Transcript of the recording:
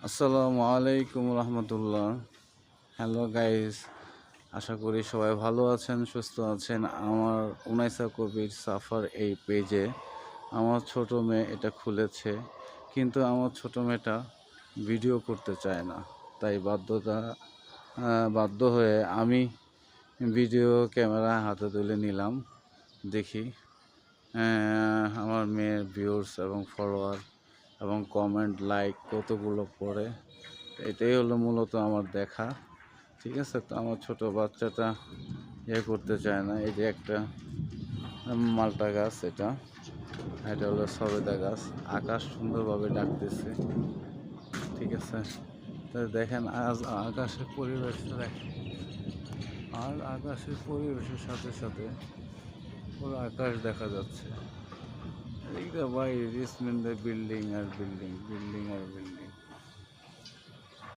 আসসালামু আলাইকুম রহমতুল্লাহ। Hello guys, আশা করি সবাই ভালো আছেন, সুস্থ আছেন। আমার উনাইসা কবির সাফার এই পেজে আমার ছোট মেয়ে এটা খুলেছে, কিন্তু আমার ছোট মেয়েটা ভিডিও করতে চায় না। তাই বাধ্য হয়ে আমি ভিডিও ক্যামেরা হাতে তুলে নিলাম। দেখি আমার মেয়ের ভিউয়ার্স এবং ফলোয়ার এবং কমেন্ট লাইক কতগুলো পড়ে। এটাই হলো মূলত আমার দেখা। ঠিক আছে, তো আমার ছোট বাচ্চাটা করতে চায় না। এই যে একটা মালটা গাছ, এটা হলো সবেদা গাছ। আকাশ সুন্দরভাবে ডাকতেছে। ঠিক আছে, তো দেখেন আজ আকাশের পরিবেশটা দেখেন। আর আকাশের পরিবেশের সাথে সাথে পুরো আকাশ দেখা যাচ্ছে। এইটা ভাই রিসমেন্টের বিল্ডিং আর বিল্ডিং, বিল্ডিং আর বিল্ডিং।